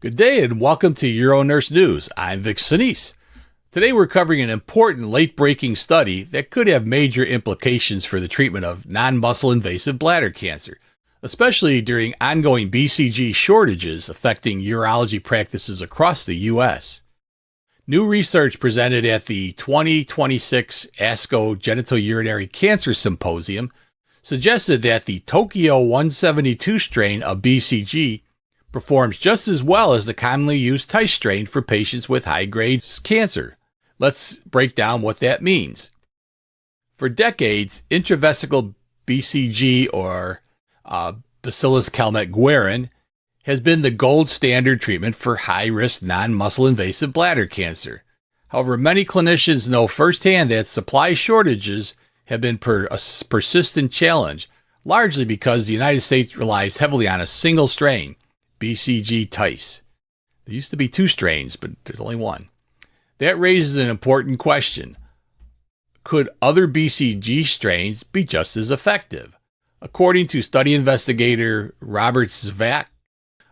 Good day and welcome to UroNurse News. I'm Vic Senese. Today we're covering an important late-breaking study that could have major implications for the treatment of non-muscle invasive bladder cancer, especially during ongoing BCG shortages affecting urology practices across the U.S. New research presented at the 2026 ASCO Genitourinary Cancer Symposium suggested that the Tokyo-172 strain of BCG performs just as well as the commonly used TICE strain for patients with high-grade cancer. Let's break down what that means. For decades, intravesical BCG, or Bacillus Calmette Guérin, has been the gold standard treatment for high-risk non-muscle invasive bladder cancer. However, many clinicians know firsthand that supply shortages have been a persistent challenge, largely because the United States relies heavily on a single strain, BCG TICE. There used to be two strains, but there's only one. That raises an important question. Could other BCG strains be just as effective? According to study investigator Robert Zvack,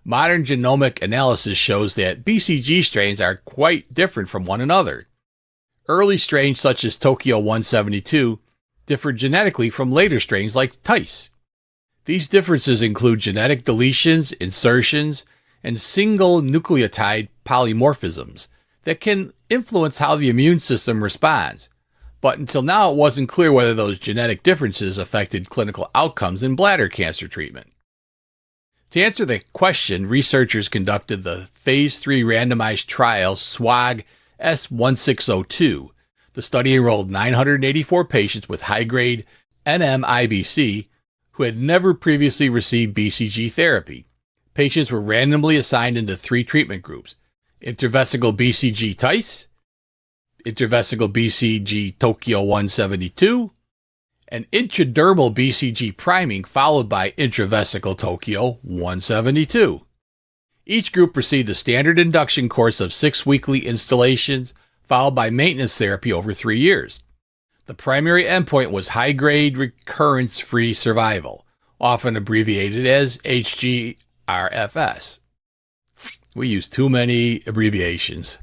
modern genomic analysis shows that BCG strains are quite different from one another. Early strains such as Tokyo-172 differ genetically from later strains like TICE. These differences include genetic deletions, insertions, and single nucleotide polymorphisms that can influence how the immune system responds. But until now, it wasn't clear whether those genetic differences affected clinical outcomes in bladder cancer treatment. To answer the question, researchers conducted the Phase 3 randomized trial SWOG S1602. The study enrolled 984 patients with high-grade NMIBC who had never previously received BCG therapy. Patients were randomly assigned into three treatment groups: intravesical BCG TICE, intravesical BCG Tokyo-172, and intradermal BCG priming followed by intravesical Tokyo-172. Each group received the standard induction course of 6 weekly installations followed by maintenance therapy over 3 years. The primary endpoint was high-grade recurrence-free survival, often abbreviated as HGRFS. We use too many abbreviations.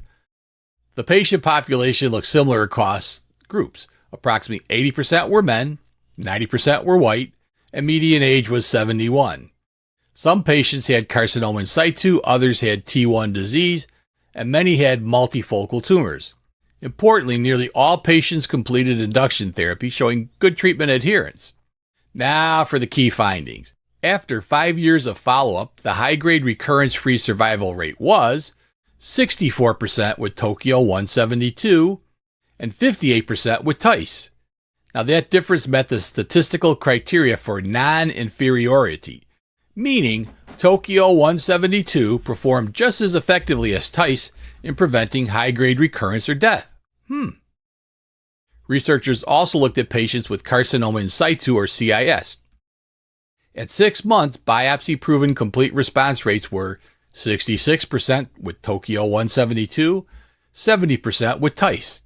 The patient population looked similar across groups. Approximately 80% were men, 90% were white, and median age was 71. Some patients had carcinoma in situ, others had T1 disease, and many had multifocal tumors. Importantly, nearly all patients completed induction therapy, showing good treatment adherence. Now for the key findings. After 5 years of follow-up, the high-grade recurrence-free survival rate was 64% with Tokyo-172 and 58% with TICE. Now that difference met the statistical criteria for non-inferiority, meaning Tokyo-172 performed just as effectively as TICE in preventing high-grade recurrence or death. Researchers also looked at patients with carcinoma in situ, or CIS. At 6 months, biopsy-proven complete response rates were 66% with Tokyo-172, 70% with TICE.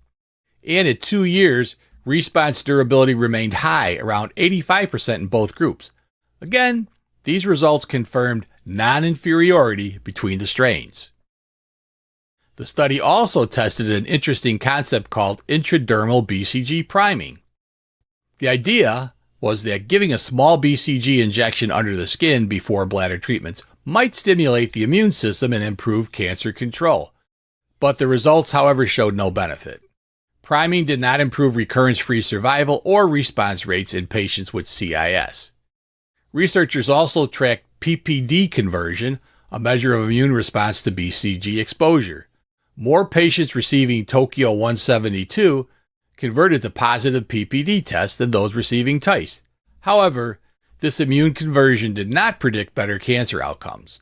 And at 2 years, response durability remained high, around 85% in both groups. Again, these results confirmed non-inferiority between the strains. The study also tested an interesting concept called intradermal BCG priming. The idea was that giving a small BCG injection under the skin before bladder treatments might stimulate the immune system and improve cancer control. But the results, however, showed no benefit. Priming did not improve recurrence-free survival or response rates in patients with CIS. Researchers also tracked PPD conversion, a measure of immune response to BCG exposure. More patients receiving Tokyo-172 converted to positive PPD tests than those receiving TICE. However, this immune conversion did not predict better cancer outcomes.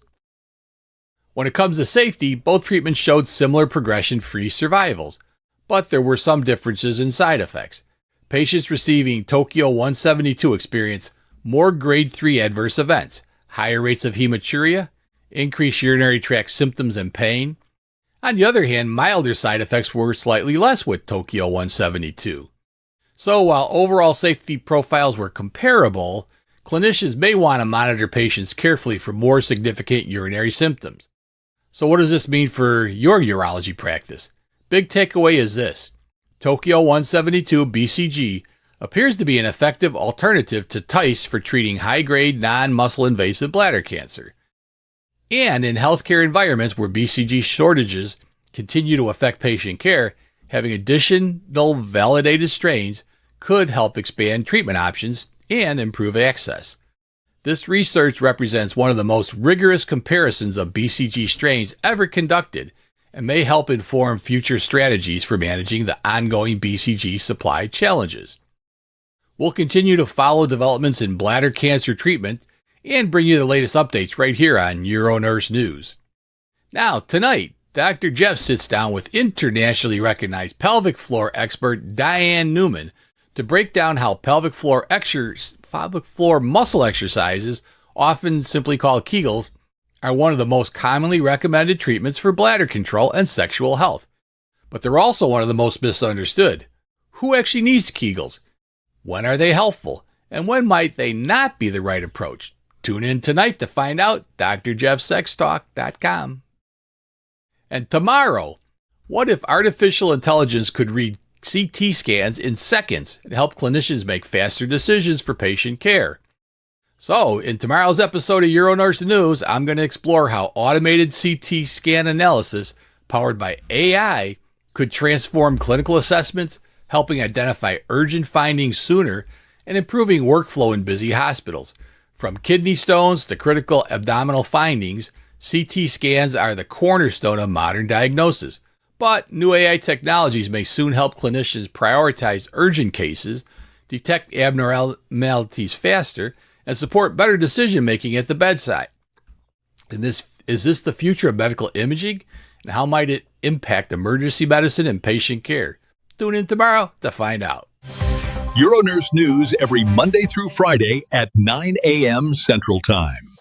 When it comes to safety, both treatments showed similar progression-free survivals, but there were some differences in side effects. Patients receiving Tokyo-172 experienced more grade 3 adverse events, higher rates of hematuria, increased urinary tract symptoms and pain. On the other hand, milder side effects were slightly less with Tokyo-172. So while overall safety profiles were comparable, clinicians may want to monitor patients carefully for more significant urinary symptoms. So what does this mean for your urology practice? Big takeaway is this: Tokyo-172 BCG appears to be an effective alternative to TICE for treating high-grade non-muscle invasive bladder cancer. And in healthcare environments where BCG shortages continue to affect patient care, having additional validated strains could help expand treatment options and improve access. This research represents one of the most rigorous comparisons of BCG strains ever conducted and may help inform future strategies for managing the ongoing BCG supply challenges. We'll continue to follow developments in bladder cancer treatment and bring you the latest updates right here on UroNurse News. Now, tonight, Dr. Jeff sits down with internationally recognized pelvic floor expert Diane Newman to break down how pelvic floor muscle exercises, often simply called Kegels, are one of the most commonly recommended treatments for bladder control and sexual health. But they're also one of the most misunderstood. Who actually needs Kegels? When are they helpful? And when might they not be the right approach? Tune in tonight to find out. drjeffsextalk.com. And tomorrow, what if artificial intelligence could read CT scans in seconds and help clinicians make faster decisions for patient care? So, in tomorrow's episode of UroNurse News, I'm going to explore how automated CT scan analysis powered by AI could transform clinical assessments, helping identify urgent findings sooner and improving workflow in busy hospitals. From kidney stones to critical abdominal findings, CT scans are the cornerstone of modern diagnosis. But new AI technologies may soon help clinicians prioritize urgent cases, detect abnormalities faster, and support better decision-making at the bedside. And is this the future of medical imaging? And how might it impact emergency medicine and patient care? Tune in tomorrow to find out. UroNurse News every Monday through Friday at 9 a.m. Central Time.